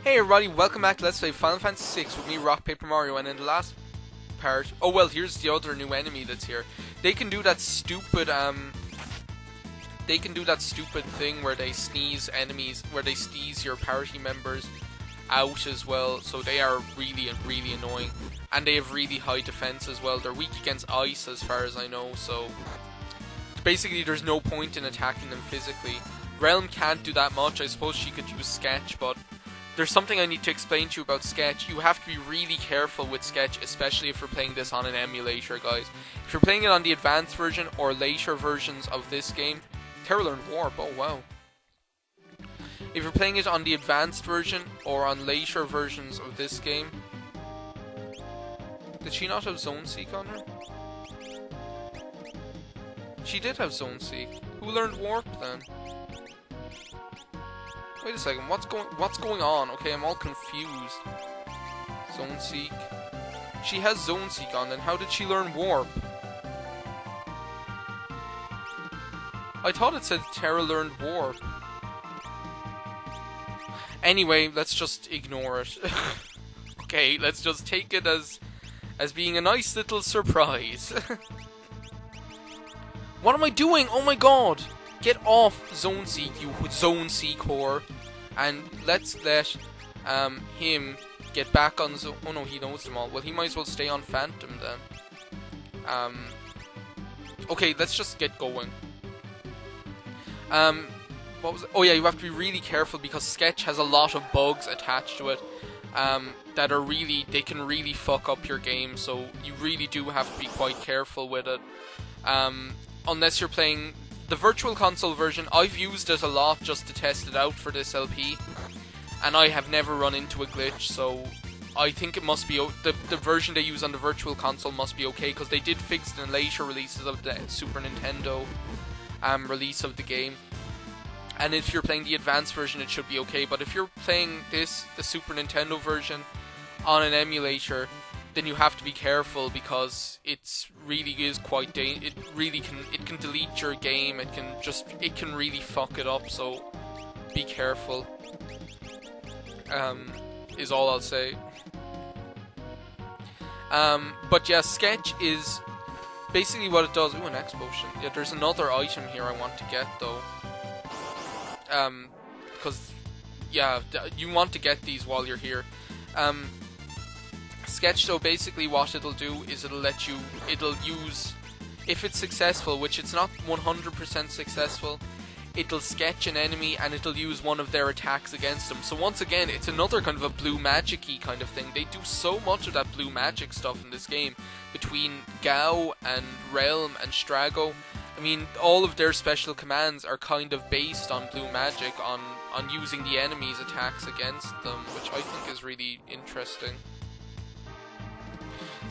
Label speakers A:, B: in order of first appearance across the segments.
A: Hey everybody, welcome back to Let's Play Final Fantasy VI with me, RockPaperMario, and in the last part... Oh well, here's the other new enemy that's here. They can do that stupid, thing where they sneeze enemies, where they sneeze your party members out as well, so they are really annoying. And they have really high defense as well. They're weak against ice as far as I know, so... Basically, there's no point in attacking them physically. Realm can't do that much. I suppose she could use Sketch, but... There's something I need to explain to you about Sketch. You have to be really careful with Sketch, especially if you're playing this on an emulator, guys. If you're playing it on the advanced version or later versions of this game... Terra learned Warp, oh wow. If you're playing it on the advanced version or on later versions of this game... Did she not have Zone Seek on her? She did have Zone Seek. Who learned Warp then? Wait a second, what's going on? Okay, I'm all confused. Zone Seek. She has Zone Seek on, then how did she learn Warp? I thought it said Terra learned Warp. Anyway, let's just ignore it. Okay, let's just take it as being a nice little surprise. What am I doing? Oh my god! Get off Zone Seek, you Zone Seek whore. And let's let him get back on Zone... Oh no, he knows them all. Well, he might as well stay on Phantom then. Okay, let's just get going. What was it? Oh yeah, you have to be really careful because Sketch has a lot of bugs attached to it. That are really... They can really fuck up your game, so you really do have to be quite careful with it. Unless you're playing... The Virtual Console version, I've used it a lot just to test it out for this LP, and I have never run into a glitch, so I think it must be... The version they use on the Virtual Console must be okay, because they did fix it in later releases of the Super Nintendo release of the game. And if you're playing the advanced version, it should be okay, but if you're playing this, the Super Nintendo version, on an emulator, then you have to be careful because it really is quite it can delete your game. It can really fuck it up. So be careful. Is all I'll say. But yeah, Sketch is basically what it does. Ooh, an X potion. Yeah, there's another item here I want to get though. Because yeah, you want to get these while you're here. Sketch, so basically what it'll do is it'll use, if it's successful, which it's not 100% successful, it'll sketch an enemy and it'll use one of their attacks against them. So once again, it's another kind of a blue magic-y kind of thing. They do so much of that blue magic stuff in this game, between Gao and Realm and Strago. I mean, all of their special commands are kind of based on blue magic, on using the enemy's attacks against them, which I think is really interesting.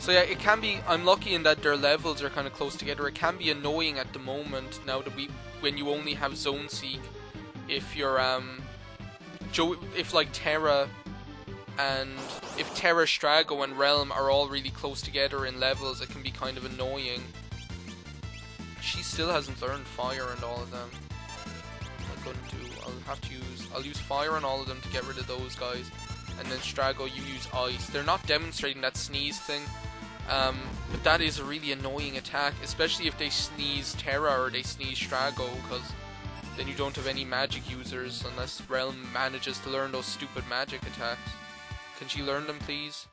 A: So yeah, it can be, I'm lucky in that their levels are kind of close together. It can be annoying at the moment, now that when you only have Zone Seek, if you're, if like Terra, Strago and Realm are all really close together in levels, it can be kind of annoying. She still hasn't learned Fire and all of them. I'll use Fire on all of them to get rid of those guys. And then Strago, you use Ice. They're not demonstrating that sneeze thing, but that is a really annoying attack, especially if they sneeze Terra or they sneeze Strago, because then you don't have any magic users unless Realm manages to learn those stupid magic attacks. Can she learn them, please?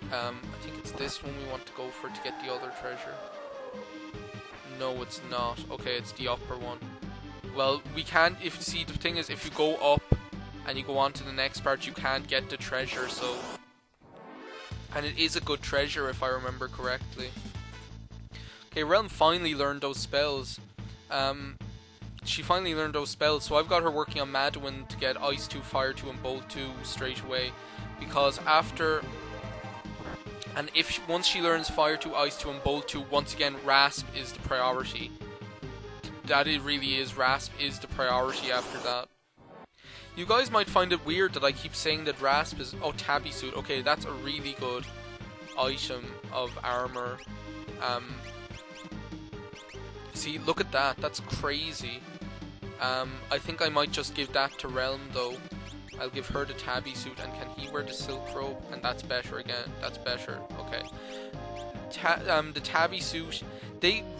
A: I think it's this one we want to go for to get the other treasure. No, it's not. Okay, it's the upper one. Well, we can't, see, the thing is, if you go up and you go on to the next part, you can't get the treasure, so... And it is a good treasure, if I remember correctly. Okay, Realm finally learned those spells. She finally learned those spells, so I've got her working on Madwin to get Ice 2, Fire 2, and Bolt 2 straight away. Because after... And once she learns Fire 2, Ice 2, and Bolt 2, once again, Rasp is the priority. That it really is. Rasp is the priority after that. You guys might find it weird that I keep saying that Rasp is... Oh, Tabby Suit. Okay, that's a really good item of armor. See, look at that. That's crazy. I think I might just give that to Realm, though. I'll give her the tabby suit, and can he wear the silk robe? And that's better again. That's better. Okay. The tabby suit.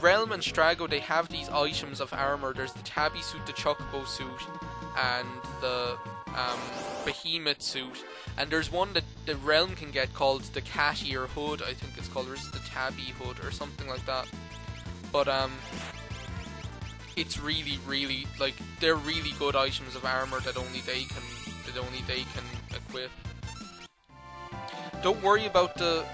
A: Realm and Strago, they have these items of armor. There's the tabby suit, the chocobo suit, and the behemoth suit. And there's one that the Realm can get called the cat ear hood, I think it's called, or is it the tabby hood or something like that. But it's really, really, like, they're really good items of armor that only they can equip. Don't worry about so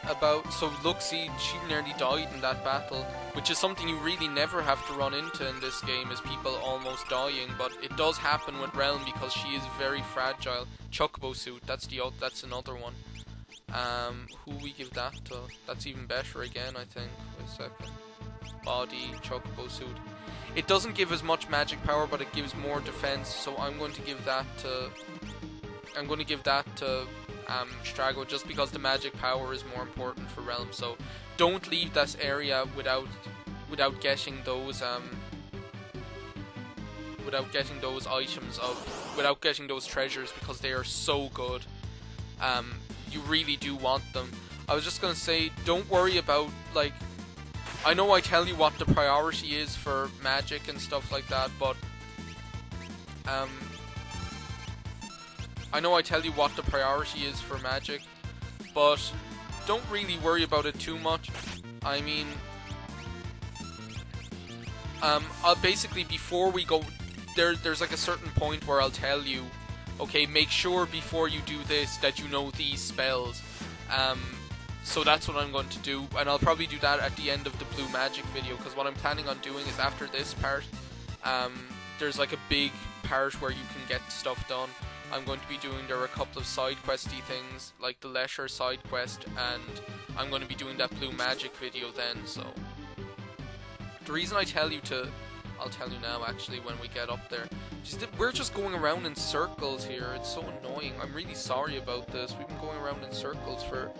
A: Luxie, she nearly died in that battle, which is something you really never have to run into in this game, is people almost dying, but it does happen with Realm because she is very fragile. Chocobo suit, that's another one. Who we give that to? That's even better again, I think. Wait a second. Body, chocobo suit. It doesn't give as much magic power, but it gives more defense, so I'm going to give that to Strago, just because the magic power is more important for Realm. So don't leave this area without getting those treasures, because they are so good. You really do want them. I was just gonna say, don't worry about, like, I know I tell you what the priority is for magic and stuff like that, but don't really worry about it too much. I mean, I'll basically, before we go, there's like a certain point where I'll tell you, okay, make sure before you do this that you know these spells. So that's what I'm going to do, and I'll probably do that at the end of the blue magic video, because what I'm planning on doing is, after this part, there's like a big part where you can get stuff done. I'm going to be doing, there are a couple of side questy things, like the Lesher side quest, and I'm going to be doing that blue magic video then. So the reason I tell you to, I'll tell you now actually when we get up there. We're just going around in circles here, it's so annoying. I'm really sorry about this. We've been going around in circles for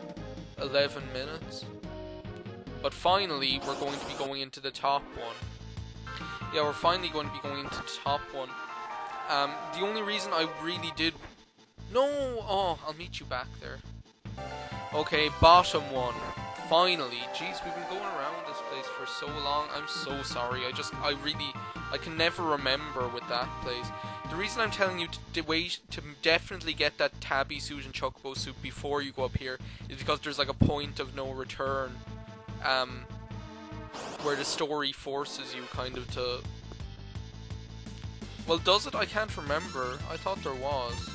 A: 11 minutes. But finally, we're going to be going into the top one. Yeah, we're finally going to be going into the top one. The only reason I really did... No! Oh, I'll meet you back there. Okay, bottom one. Finally. Jeez, we've been going around this place for so long. I'm so sorry. I can never remember with that place. The reason I'm telling you to wait to definitely get that tabby suit and chocobo suit before you go up here is because there's like a point of no return, where the story forces you kind of to... Well, does it? I can't remember. I thought there was.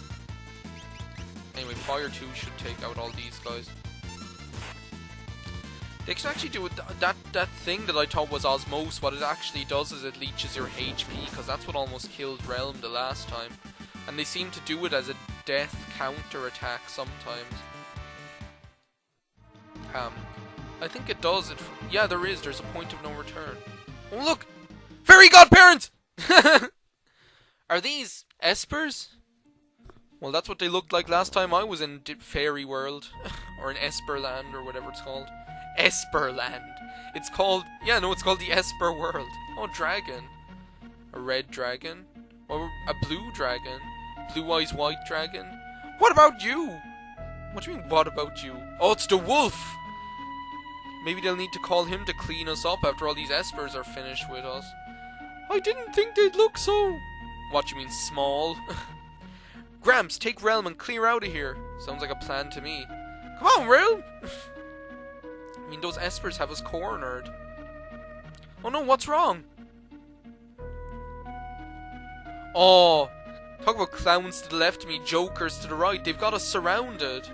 A: Anyway, Fire 2 should take out all these guys. They can actually do it, that thing that I thought was Osmose. What it actually does is it leeches your HP, because that's what almost killed Realm the last time. And they seem to do it as a death counter attack sometimes. I think it does. Yeah, there's a point of no return. Oh look! Fairy godparents! Are these espers? Well, that's what they looked like last time I was in Fairy World. Or in Esperland, or whatever it's called. Esperland. It's called... Yeah, no, it's called the Esper World. Oh, dragon. A red dragon. Or a blue dragon. Blue eyes white dragon. What about you? What do you mean, what about you? Oh, it's the wolf! Maybe they'll need to call him to clean us up after all these espers are finished with us. I didn't think they'd look so... What, you mean small? Gramps, take Realm and clear out of here. Sounds like a plan to me. Come on, Realm! I mean, those espers have us cornered. Oh no, what's wrong? Oh, talk about clowns to the left of me, jokers to the right. They've got us surrounded.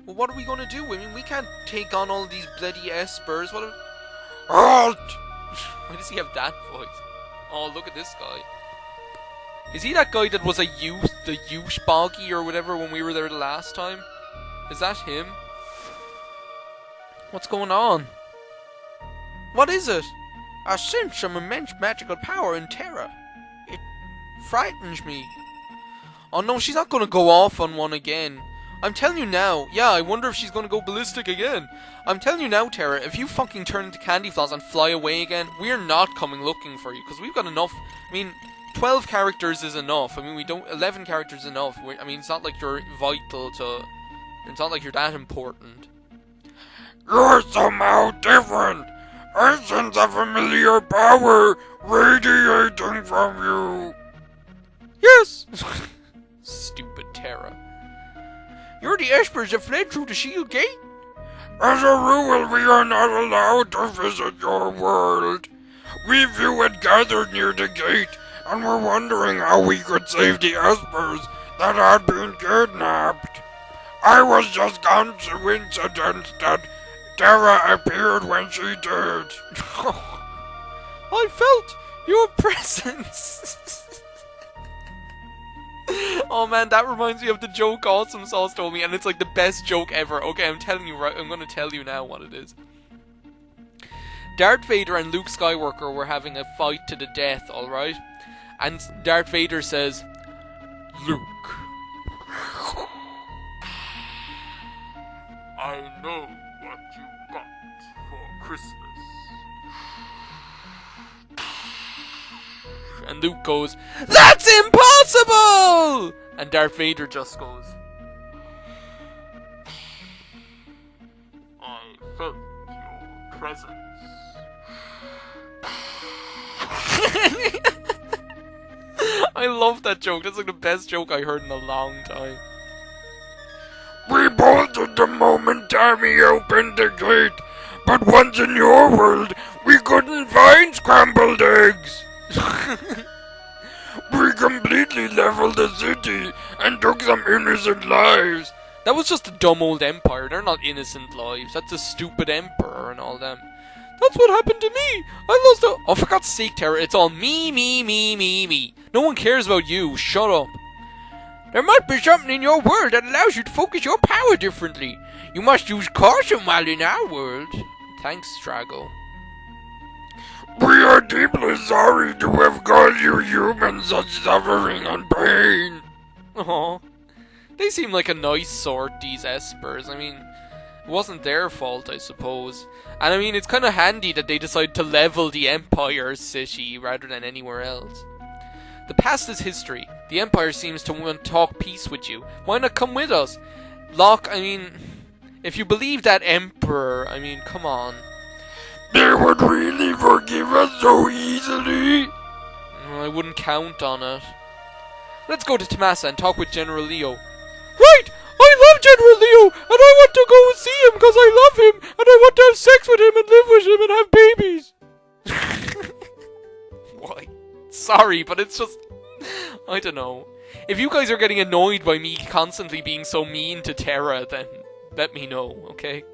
A: Well, what are we going to do? I mean, we can't take on all these bloody espers. What? Why does he have that voice? Oh, look at this guy. Is he that guy that was the youth boggy or whatever when we were there the last time? Is that him? What's going on? What is it? I sense some immense magical power and terror. It frightens me. Oh no, she's not going to go off on one again. I'm telling you now. Yeah, I wonder if she's going to go ballistic again. I'm telling you now, Terra, if you fucking turn into Candy Floss and fly away again, we're not coming looking for you, because we've got enough. I mean, 12 characters is enough. I mean, 11 characters is enough. I mean, it's not like you're vital to... It's not like you're that important.
B: You're somehow different. I sense a familiar power radiating from you.
A: Yes! Stupid Terra. You're the espers that fled through the shield gate?
B: As a rule, we are not allowed to visit your world. We few had gathered near the gate and were wondering how we could save the espers that had been kidnapped. I was just coincidence that Terra appeared when she did.
A: I felt your presence. Oh man, that reminds me of the joke Awesome Sauce told me, and it's like the best joke ever. Okay, I'm telling you right. I'm gonna tell you now what it is. Darth Vader and Luke Skywalker were having a fight to the death, alright? And Darth Vader says,
B: Luke, I know what you got for Christmas.
A: And Luke goes, that's impossible! And Darth Vader just goes,
B: I felt your presence.
A: I love that joke. That's like the best joke I heard in a long time.
B: We bolted the moment Tommy opened the gate, but once in your world, we couldn't find scrambled eggs. We completely leveled the city and took some innocent lives.
A: That was just a dumb old empire. They're not innocent lives. That's a stupid emperor and all them. That's what happened to me. I lost a... Oh, for God's sake, Terra. It's all me. No one cares about you. Shut up. There might be something in your world that allows you to focus your power differently. You must use caution while in our world. Thanks, Strago.
B: We are deeply sorry to have caused you humans such suffering and pain.
A: Aww. They seem like a nice sort, these espers. I mean, it wasn't their fault, I suppose. And I mean, it's kind of handy that they decided to level the Empire's city rather than anywhere else. The past is history. The Empire seems to want to talk peace with you. Why not come with us? Locke, I mean, if you believe that Emperor, I mean, come on.
B: They would really forgive us so easily?
A: I wouldn't count on it. Let's go to Tomasa and talk with General Leo. Right! I love General Leo, and I want to go and see him because I love him, and I want to have sex with him and live with him and have babies. Why? Sorry, but it's just... I don't know. If you guys are getting annoyed by me constantly being so mean to Terra, then let me know, okay?